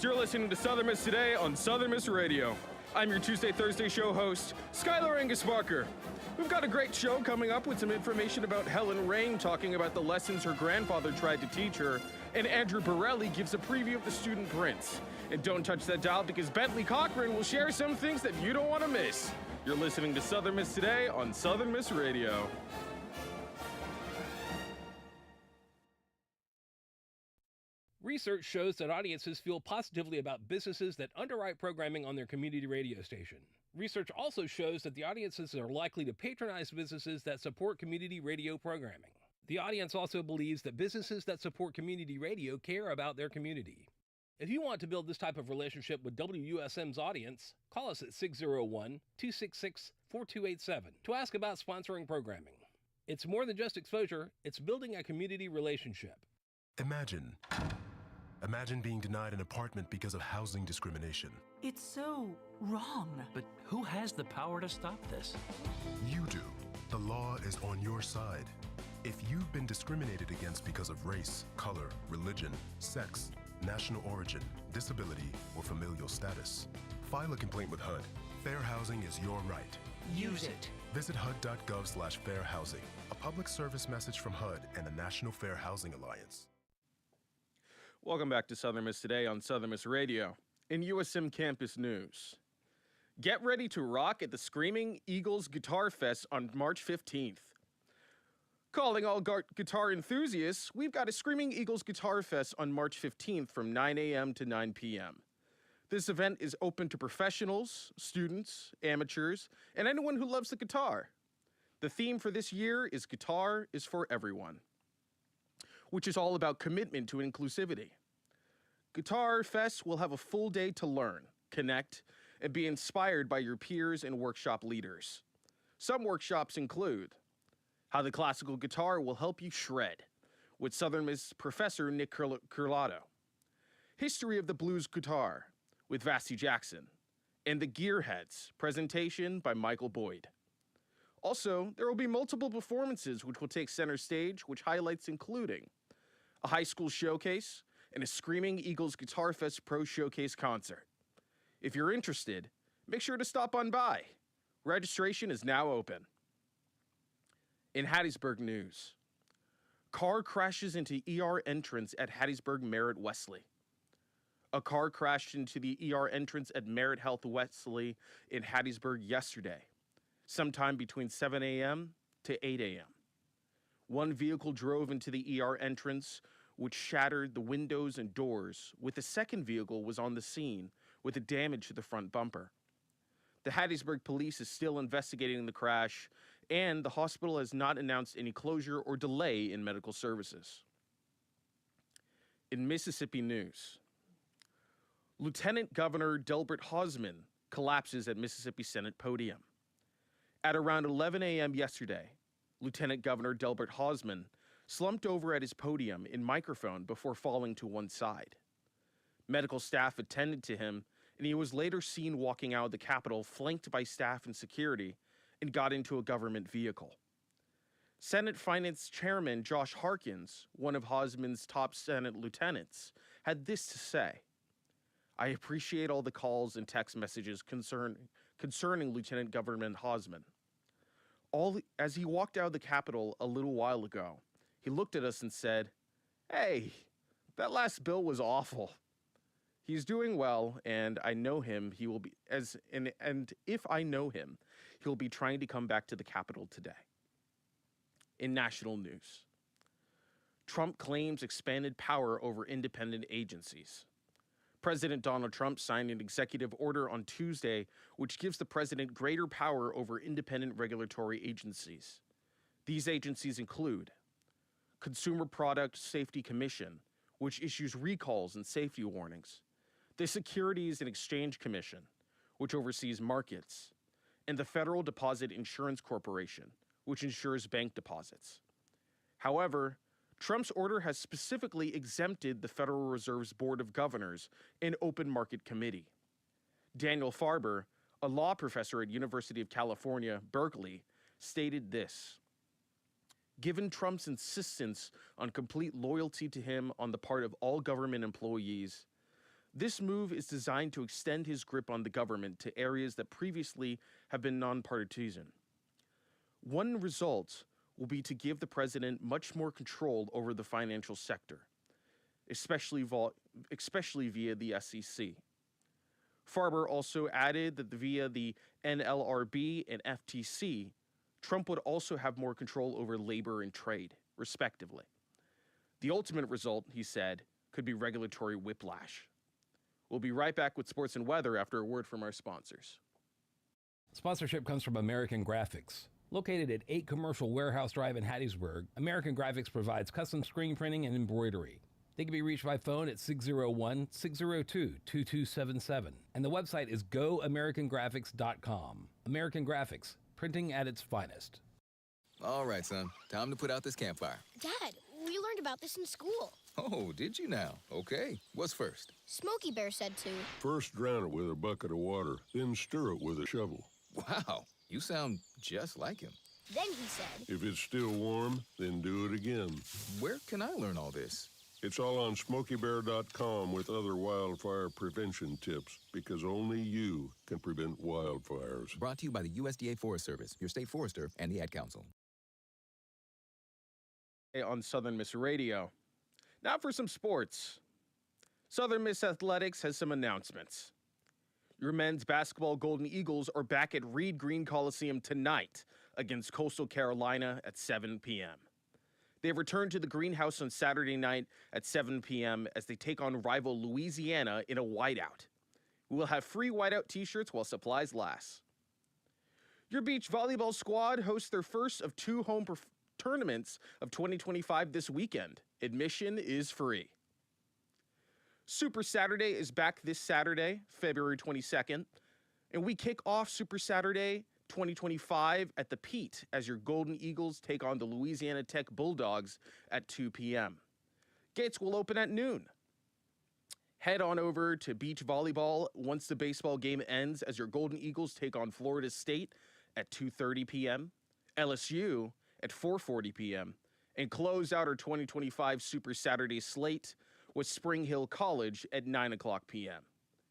You're listening to Southern Miss Today on Southern Miss Radio. I'm your Tuesday-Thursday show host, Skylar Angus Barker. We've got a great show coming up with some information about Helen Rain talking about the lessons her grandfather tried to teach her, and Andrew Borelli gives a preview of the student prints. And don't touch that dial because Bently Cochran will share some things that you don't want to miss. You're listening to Southern Miss Today on Southern Miss Radio. Research shows that audiences feel positively about businesses that underwrite programming on their community radio station. Research also shows that the audiences are likely to patronize businesses that support community radio programming. The audience also believes that businesses that support community radio care about their community. If you want to build this type of relationship with WUSM's audience, call us at 601-266-4287 to ask about sponsoring programming. It's more than just exposure, it's building a community relationship. Imagine being denied an apartment because of housing discrimination. It's so wrong. But who has the power to stop this? You do. The law is on your side. If you've been discriminated against because of race, color, religion, sex, national origin, disability, or familial status, file a complaint with HUD. Fair housing is your right. Use it. Visit HUD.gov/fairhousing, a public service message from HUD and the National Fair Housing Alliance. Welcome back to Southern Miss Today on Southern Miss Radio. In USM Campus News, get ready to rock at the Screaming Eagles Guitar Fest on March 15th. Calling all guitar enthusiasts, we've got a Screaming Eagles Guitar Fest on March 15th from 9 a.m. to 9 p.m. This event is open to professionals, students, amateurs, and anyone who loves the guitar. The theme for this year is Guitar is for Everyone, which is all about commitment to inclusivity. Guitar Fest will have a full day to learn, connect, and be inspired by your peers and workshop leaders. Some workshops include how the classical guitar will help you shred with Southern Miss professor Nick Curlato, history of the blues guitar with Vassie Jackson, and the Gearheads presentation by Michael Boyd. Also, there will be multiple performances which will take center stage, which highlights including a high school showcase, and a Screaming Eagles Guitar Fest Pro Showcase concert. If you're interested, make sure to stop on by. Registration is now open. In Hattiesburg news, car crashes into ER entrance at Hattiesburg Merritt Wesley. A car crashed into the ER entrance at Merritt Health Wesley in Hattiesburg yesterday, sometime between 7 a.m. to 8 a.m. One vehicle drove into the ER entrance, which shattered the windows and doors, with the second vehicle was on the scene with a damage to the front bumper. The Hattiesburg police is still investigating the crash, and the hospital has not announced any closure or delay in medical services. In Mississippi news, Lieutenant Governor Delbert Hausman collapses at Mississippi Senate podium. At around 11 a.m. yesterday, Lieutenant Governor Delbert Hausman slumped over at his podium in microphone before falling to one side. Medical staff attended to him, and he was later seen walking out of the Capitol flanked by staff and security and got into a government vehicle. Senate Finance Chairman Josh Harkins, one of Hausman's top Senate lieutenants, had this to say: "I appreciate all the calls and text messages concerning Lieutenant Governor Hausman. As he walked out of the Capitol a little while ago, he looked at us and said, 'Hey, that last bill was awful.' He's doing well, and I know him. He will be and if I know him, he'll be trying to come back to the Capitol today." In national news, Trump claims expanded power over independent agencies. President Donald Trump signed an executive order on Tuesday which gives the president greater power over independent regulatory agencies. These agencies include Consumer Product Safety Commission, which issues recalls and safety warnings, the Securities and Exchange Commission, which oversees markets, and the Federal Deposit Insurance Corporation, which insures bank deposits. However, Trump's order has specifically exempted the Federal Reserve's Board of Governors and Open Market Committee. Daniel Farber, a law professor at University of California, Berkeley, stated this: "Given Trump's insistence on complete loyalty to him on the part of all government employees, This move is designed to extend his grip on the government to areas that previously have been nonpartisan. One result will be to give the president much more control over the financial sector, especially via the SEC. Farber also added that via the NLRB and FTC, Trump would also have more control over labor and trade, respectively. The ultimate result, he said, could be regulatory whiplash. We'll be right back with sports and weather after a word from our sponsors. Sponsorship comes from American Graphics. Located at 8 Commercial Warehouse Drive in Hattiesburg, American Graphics provides custom screen printing and embroidery. They can be reached by phone at 601-602-2277. And the website is goamericangraphics.com. American Graphics, printing at its finest. All right, son. Time to put out this campfire. Dad, we learned about this in school. Oh, did you now? Okay. What's first? Smokey Bear said to. First drown it with a bucket of water, then stir it with a shovel. Wow, you sound just like him. Then he said. If it's still warm, then do it again. Where can I learn all this? It's all on SmokeyBear.com with other wildfire prevention tips, because only you can prevent wildfires. Brought to you by the USDA Forest Service, your state forester, and the Ad Council. On Southern Miss Radio. Now for some sports. Southern Miss Athletics has some announcements. Your men's basketball Golden Eagles are back at Reed Green Coliseum tonight against Coastal Carolina at 7 p.m. They return to the Greenhouse on Saturday night at 7 p.m. as they take on rival Louisiana in a whiteout. We will have free whiteout t-shirts while supplies last. Your beach volleyball squad hosts their first of 2 home tournaments of 2025 this weekend. Admission is free. Super Saturday is back this Saturday, February 22nd, and we kick off Super Saturday 2025 at the Pete as your Golden Eagles take on the Louisiana Tech Bulldogs at 2 p.m. Gates will open at noon. Head on over to beach volleyball once the baseball game ends as your Golden Eagles take on Florida State at 2:30 p.m., LSU at 4:40 p.m., and close out our 2025 Super Saturday slate with Spring Hill College at 9 o'clock p.m.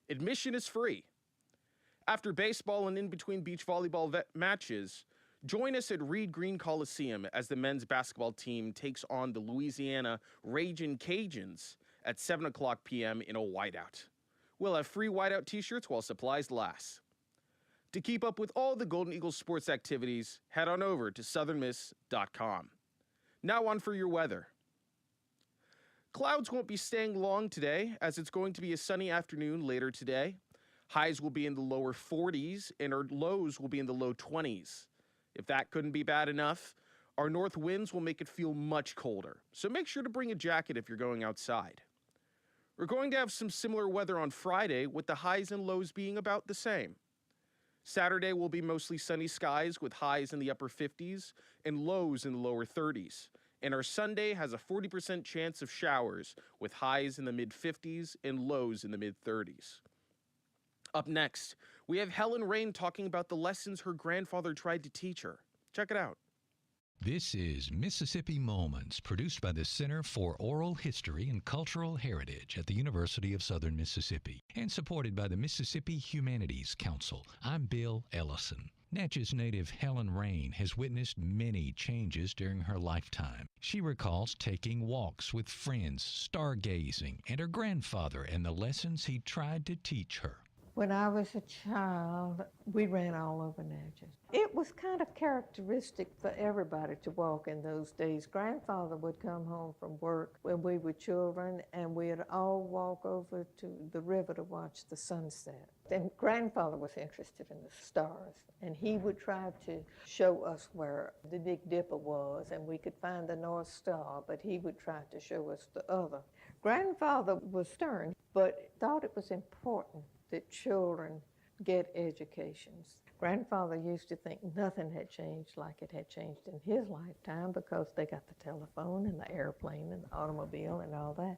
Admission is free. After baseball and in between beach volleyball matches, join us at Reed Green Coliseum as the men's basketball team takes on the Louisiana Ragin' Cajuns at 7 o'clock p.m. in a whiteout. We'll have free whiteout t-shirts while supplies last. To keep up with all the Golden Eagles sports activities, head on over to southernmiss.com. Now on for your weather. Clouds won't be staying long today, as it's going to be a sunny afternoon later today. Highs will be in the lower 40s, and our lows will be in the low 20s. If that couldn't be bad enough, our north winds will make it feel much colder, so make sure to bring a jacket if you're going outside. We're going to have some similar weather on Friday, with the highs and lows being about the same. Saturday will be mostly sunny skies with highs in the upper 50s and lows in the lower 30s. And our Sunday has a 40% chance of showers with highs in the mid-50s and lows in the mid-30s. Up next, we have Helen Rain talking about the lessons her grandfather tried to teach her. Check it out. This is Mississippi Moments, produced by the Center for Oral History and Cultural Heritage at the University of Southern Mississippi and supported by the Mississippi Humanities Council. I'm Bill Ellison. Natchez native Helen Rain has witnessed many changes during her lifetime. She recalls taking walks with friends, stargazing, and her grandfather and the lessons he tried to teach her. When I was a child, we ran all over Natchez. It was kind of characteristic for everybody to walk in those days. Grandfather would come home from work when we were children, and we'd all walk over to the river to watch the sunset. And grandfather was interested in the stars, and he would try to show us where the Big Dipper was, and we could find the North Star, but he would try to show us the other. Grandfather was stern, but thought it was important that children get educations. Grandfather used to think nothing had changed like it had changed in his lifetime because they got the telephone and the airplane and the automobile and all that.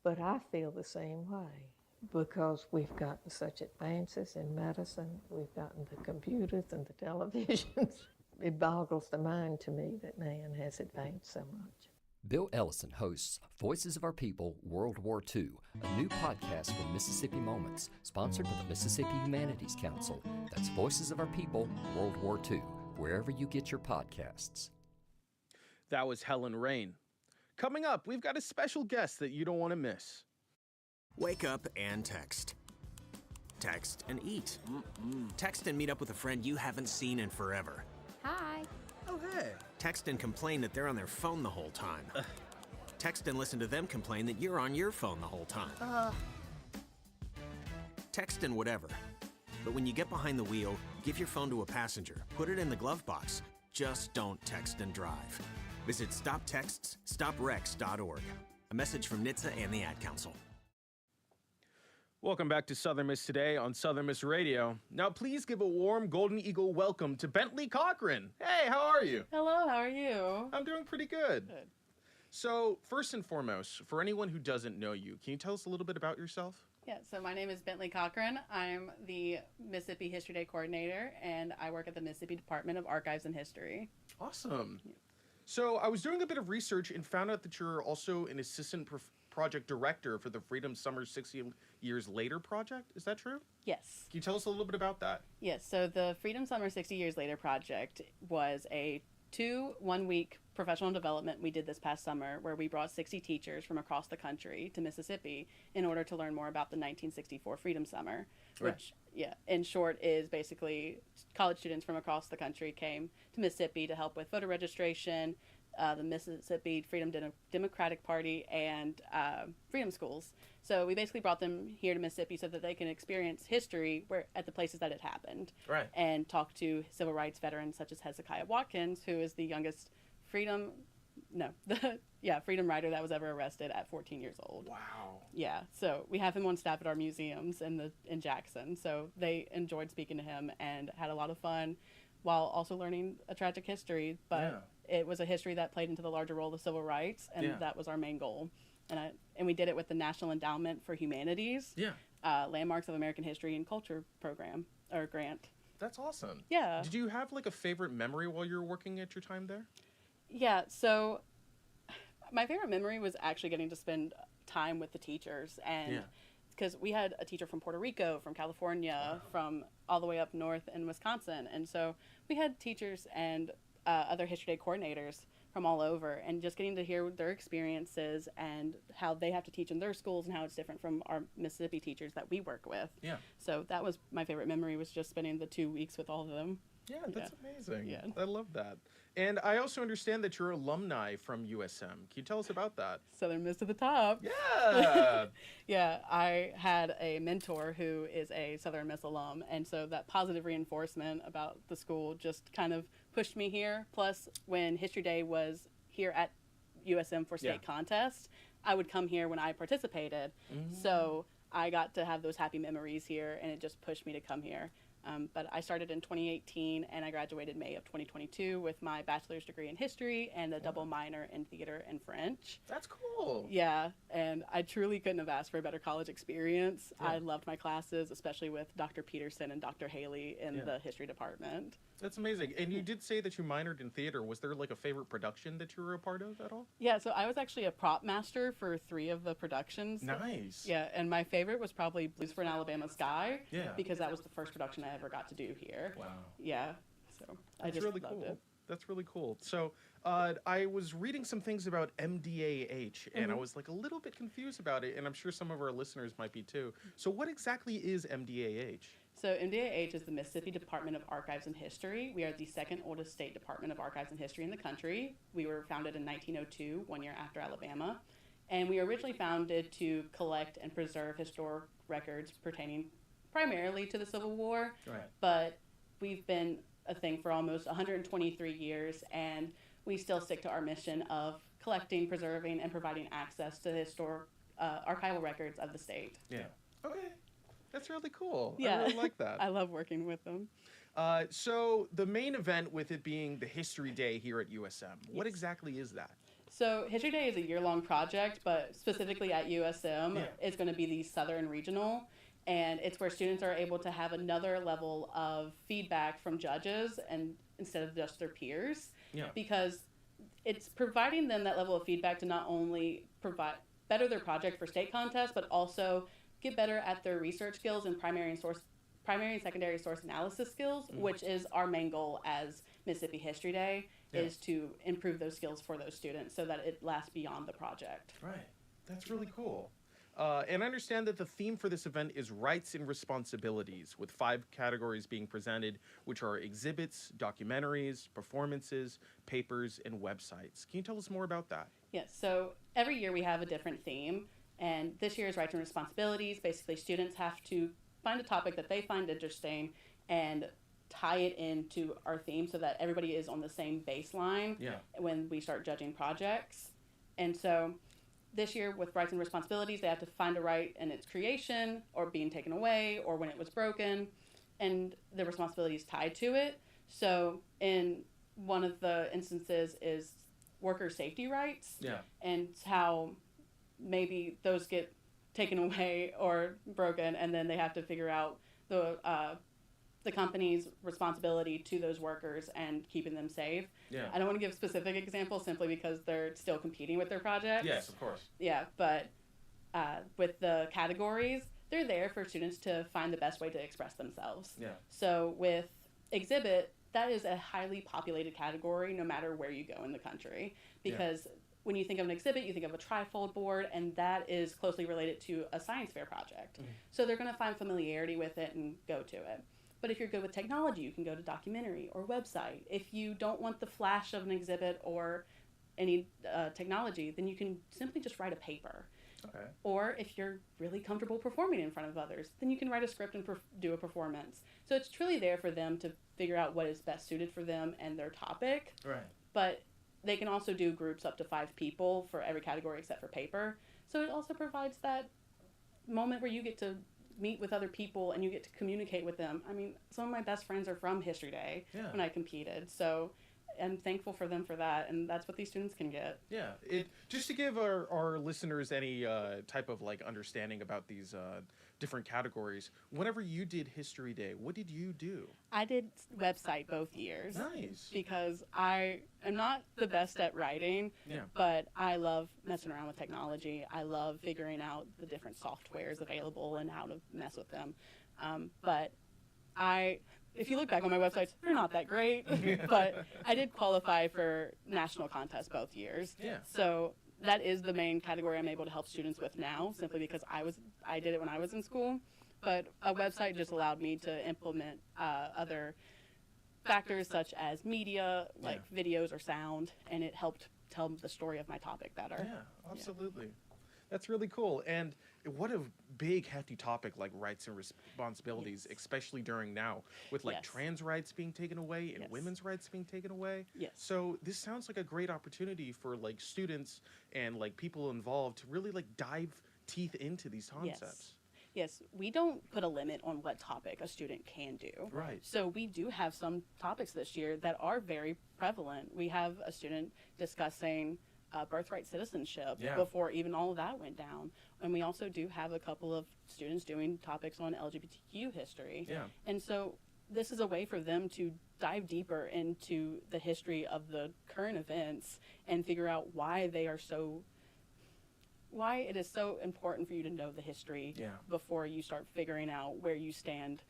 But I feel the same way because we've gotten such advances in medicine, we've gotten the computers and the televisions. It boggles the mind to me that man has advanced so much. Bill Ellison hosts Voices of Our People World War II, a new podcast from Mississippi Moments, sponsored by the Mississippi Humanities Council. That's Voices of Our People World War II, wherever you get your podcasts. That was Helen Rain. Coming up, we've got a special guest that you don't want to miss. Wake up and text. Text and eat. Text and meet up with a friend you haven't seen in forever. Hi. Oh, hey. Text and complain that they're on their phone the whole time. Text and listen to them complain that you're on your phone the whole time. Text and whatever. But when you get behind the wheel, give your phone to a passenger. Put it in the glove box. Just don't text and drive. Visit StopTextsStopWrecks.org. A message from NHTSA and the Ad Council. Welcome back to Southern Miss Today on Southern Miss Radio. Now, please give a warm Golden Eagle welcome to Bently Cochran. Hey, how are you? Hello, how are you? I'm doing pretty good. So, first and foremost, for anyone who doesn't know you, can you tell us a little bit about yourself? Yeah, so my name is Bently Cochran. I'm the Mississippi History Day coordinator, and I work at the Mississippi Department of Archives and History. Awesome. So, I was doing a bit of research and found out that you're also an assistant project director for the Freedom Summer 60 Years Later project. Is that true? Yes. Can you tell us a little bit about that? Yes, so the Freedom Summer 60 Years Later project was a 1-week professional development we did this past summer where we brought 60 teachers from across the country to Mississippi in order to learn more about the 1964 Freedom Summer, which, in short, is basically college students from across the country came to Mississippi to help with voter registration, the Mississippi Freedom Democratic Party, and freedom schools. So we basically brought them here to Mississippi so that they can experience history at the places that it happened. Right. And talk to civil rights veterans such as Hezekiah Watkins, who is the youngest freedom rider that was ever arrested at 14 years old. Wow. Yeah, so we have him on staff at our museums in Jackson. So they enjoyed speaking to him and had a lot of fun while also learning a tragic history. But it was a history that played into the larger role of civil rights, and that was our main goal. And we did it with the National Endowment for Humanities, Landmarks of American History and Culture program or grant. That's awesome. Yeah. Did you have like a favorite memory while you were working at your time there? Yeah, so my favorite memory was actually getting to spend time with the teachers, and because we had a teacher from Puerto Rico, from California, from all the way up north in Wisconsin, and so we had teachers and other History Day coordinators from all over, and just getting to hear their experiences and how they have to teach in their schools and how it's different from our Mississippi teachers that we work with. Yeah. So that was my favorite memory, was just spending the 2 weeks with all of them. Yeah, that's amazing. Yeah. I love that. And I also understand that you're alumni from USM. Can you tell us about that? Southern Miss to the top. Yeah. Yeah, I had a mentor who is a Southern Miss alum, and so that positive reinforcement about the school just kind of pushed me here. Plus, when History Day was here at USM for state contest, I would come here when I participated. So I got to have those happy memories here, and it just pushed me to come here. But I started in 2018, and I graduated May of 2022 with my bachelor's degree in history and a double minor in theater and French. That's cool. Yeah, and I truly couldn't have asked for a better college experience. I loved my classes, especially with Dr. Peterson and Dr. Haley in the history department. That's amazing. And you did say that you minored in theater. Was there like a favorite production that you were a part of at all? Yeah, so I was actually a prop master for 3 of the productions. Nice. Yeah, and my favorite was probably Blues for an Alabama Sky. Yeah. Because that was the first production I ever got to do here. Wow. Yeah. So I just really loved it. That's really cool. So I was reading some things about MDAH, and I was like a little bit confused about it, and I'm sure some of our listeners might be too. So what exactly is MDAH? So MDAH is the Mississippi Department of Archives and History. We are the second oldest state department of archives and history in the country. We were founded in 1902, 1 year after Alabama. And we were originally founded to collect and preserve historic records pertaining primarily to the Civil War. Right. But we've been a thing for almost 123 years, and we still stick to our mission of collecting, preserving, and providing access to historic archival records of the state. Yeah. Okay. That's really cool. Yeah. I really like that. I love working with them. So the main event with it being the History Day here at USM, what exactly is that? So History Day is a year-long project, but specifically at USM, it's going to be the Southern Regional, and it's where students are able to have another level of feedback from judges and instead of just their peers. Yeah. Because it's providing them that level of feedback to not only provide better their project for state contests, but also get better at their research skills and primary and secondary source analysis skills, which is our main goal as Mississippi History Day, is to improve those skills for those students so that it lasts beyond the project. Right. That's really cool. And I understand that the theme for this event is rights and responsibilities, with 5 categories being presented, which are exhibits, documentaries, performances, papers, and websites. Can you tell us more about that? Yes, so every year we have a different theme, and this year's rights and responsibilities. Basically, students have to find a topic that they find interesting and tie it into our theme so that everybody is on the same baseline when we start judging projects. And so this year with rights and responsibilities, they have to find a right in its creation or being taken away or when it was broken, and the responsibilities tied to it. So in one of the instances is worker safety rights, and how maybe those get taken away or broken, and then they have to figure out the company's responsibility to those workers and keeping them safe. I don't want to give specific examples simply because they're still competing with their projects. Yes, of course. But with the categories, they're there for students to find the best way to express themselves. So with exhibit, that is a highly populated category no matter where you go in the country, because when you think of an exhibit, you think of a trifold board, and that is closely related to a science fair project. So they're going to find familiarity with it and go to it. But if you're good with technology, you can go to documentary or website. If you don't want the flash of an exhibit or any technology, then you can simply just write a paper. Or if you're really comfortable performing in front of others, then you can write a script and do a performance. So it's truly there for them to figure out what is best suited for them and their topic. But they can also do groups up to 5 people for every category except for paper. So it also provides that moment where you get to meet with other people and you get to communicate with them. I mean, some of my best friends are from History Day when I competed, so I'm thankful for them for that, and that's what these students can get. Just to give our listeners any type of like understanding about these different categories, whenever you did History Day, what did you do? I did website both years. Nice. Because I am not the best at writing, but I love messing around with technology. I love figuring out the different softwares available and how to mess with them. But if you look back on my websites, they're not that great, but I did qualify for national contests both years. So that is the main category I'm able to help students with now, simply because I did it when I was in school. But a website just allowed me to implement other factors such as media, like videos or sound, and it helped tell the story of my topic better. Absolutely. That's really cool. And what a big, hefty topic like rights and responsibilities, especially during now, with like trans rights being taken away and women's rights being taken away. So this sounds like a great opportunity for like students and like people involved to really like dive teeth into these concepts. Yes, we don't put a limit on what topic a student can do. So we do have some topics this year that are very prevalent. We have a student discussing birthright citizenship before even all of that went down. And we also do have a couple of students doing topics on LGBTQ history. And so this is a way for them to dive deeper into the history of the current events and figure out why it is so important for you to know the history before you start figuring out where you stand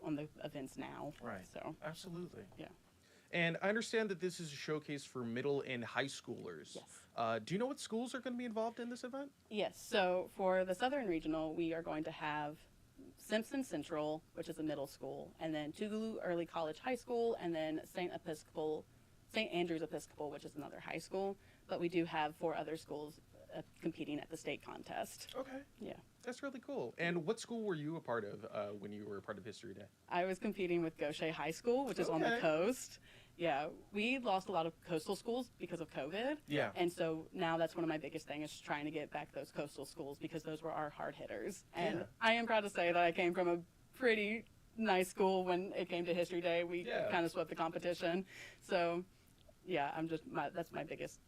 on the events now. So absolutely. And I understand that this is a showcase for middle and high schoolers. Do you know what schools are going to be involved in this event? Yes. So for the Southern Regional, we are going to have Simpson Central, which is a middle school, and then Tougaloo Early College High School, and then St. Andrew's Episcopal, which is another high school. But we do have 4 other schools competing at the state contest. That's really cool. And what school were you a part of when you were a part of History Day? I was competing with Gaucher High School, which is on the coast. We lost a lot of coastal schools because of COVID. And so now that's one of my biggest things is trying to get back those coastal schools because those were our hard hitters. And I am proud to say that I came from a pretty nice school when it came to History Day. We kind of swept the competition. So that's my biggest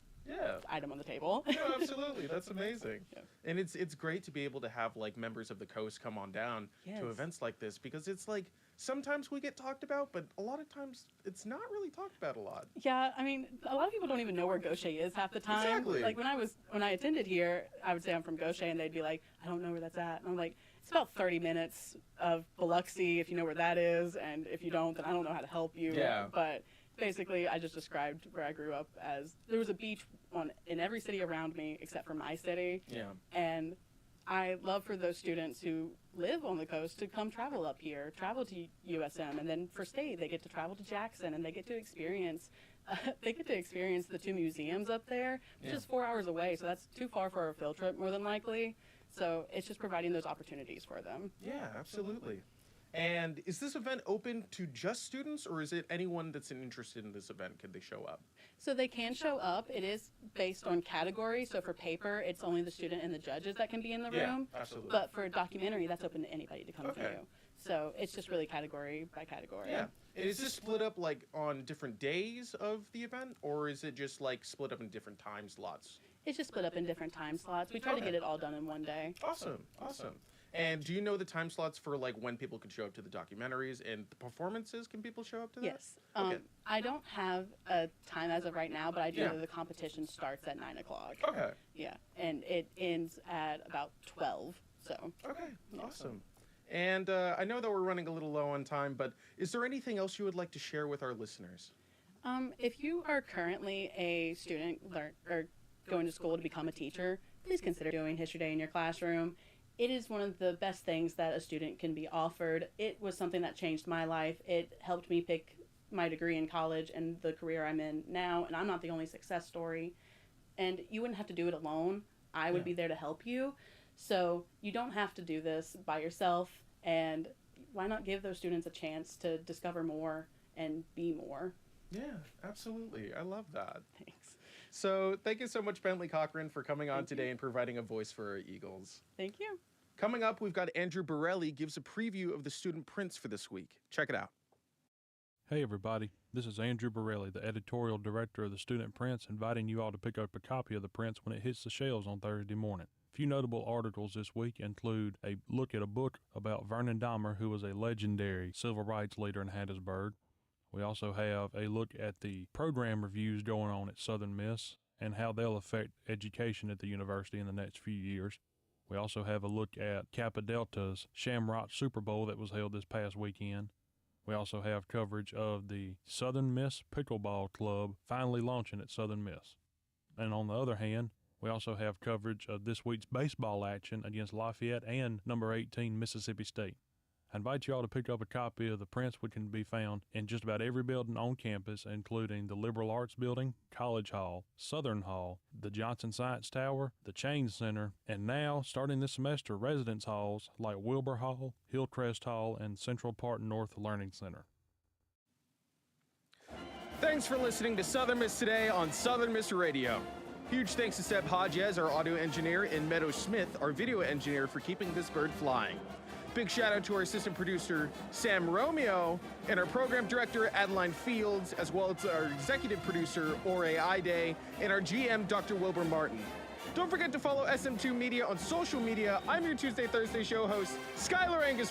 item on the table. Absolutely. That's amazing. And it's great to be able to have like members of the coast come on down to events like this, because it's like sometimes we get talked about, but a lot of times it's not really talked about a lot. Yeah, I mean, a lot of people don't even know where Gaucher is half the time. Exactly. Like when I attended here, I would say I'm from Gaucher, and they'd be like, I don't know where that's at. And I'm like, it's about 30 minutes of Biloxi, if you know where that is, and if you don't, then I don't know how to help you. Yeah. But basically, I just described where I grew up as there was a beach in every city around me except for my city. Yeah. And I love for those students who live on the coast to come travel up here, travel to USM, and then for state they get to travel to Jackson, and they get to experience the 2 museums up there, which is 4 hours away, so that's too far for a field trip more than likely. So it's just providing those opportunities for them. Yeah, absolutely. And is this event open to just students, or is it anyone that's interested in this event? Can they show up? So they can show up. It is based on category. So for paper, it's only the student and the judges that can be in the room. Yeah, absolutely. But for documentary, that's open to anybody to come through. So it's just really category by category. Yeah. And is this split up like on different days of the event, or is it just like split up in different time slots? It's just split up in different time slots. We try to get it all done in one day. Awesome. And do you know the time slots for like when people can show up to the documentaries and the performances? Can people show up to that? Yes. I don't have a time as of right now, but I do know the competition starts at 9 o'clock. Okay. Yeah, and it ends at about 12. So. Okay. Awesome. And I know that we're running a little low on time, but is there anything else you would like to share with our listeners? If you are currently a student or going to school to become a teacher, please consider doing History Day in your classroom. It is one of the best things that a student can be offered. It was something that changed my life. It helped me pick my degree in college and the career I'm in now, and I'm not the only success story. And you wouldn't have to do it alone. I would be there to help you. So you don't have to do this by yourself, and why not give those students a chance to discover more and be more? Yeah, absolutely. I love that. Thanks. So thank you so much, Bently Cochran, for coming on today and providing a voice for our Eagles. Thank you. Coming up, we've got Andrew Borelli gives a preview of the student prints for this week. Check it out. Hey everybody, this is Andrew Borelli, the editorial director of the student prints, inviting you all to pick up a copy of the prints when it hits the shelves on Thursday morning. A few notable articles this week include a look at a book about Vernon Dahmer, who was a legendary civil rights leader in Hattiesburg. We also have a look at the program reviews going on at Southern Miss and how they'll affect education at the university in the next few years. We also have a look at Kappa Delta's Shamrock Super Bowl that was held this past weekend. We also have coverage of the Southern Miss Pickleball Club finally launching at Southern Miss. And on the other hand, we also have coverage of this week's baseball action against Lafayette and number 18 Mississippi State. I invite you all to pick up a copy of the prints, which can be found in just about every building on campus, including the Liberal Arts Building, College Hall, Southern Hall, the Johnson Science Tower, the Chain Center, and now, starting this semester, residence halls like Wilbur Hall, Hillcrest Hall, and Central Park North Learning Center. Thanks for listening to Southern Miss Today on Southern Miss Radio. Huge thanks to Seb Hodges, our audio engineer, and Meadow Smith, our video engineer, for keeping this bird flying. Big shout out to our assistant producer, Sam Romeo, and our program director, Adeline Fields, as well as our executive producer, Ore Ide, and our GM, Dr. Wilbur Martin. Don't forget to follow SM2 Media on social media. I'm your Tuesday, Thursday show host, Skylar Angus.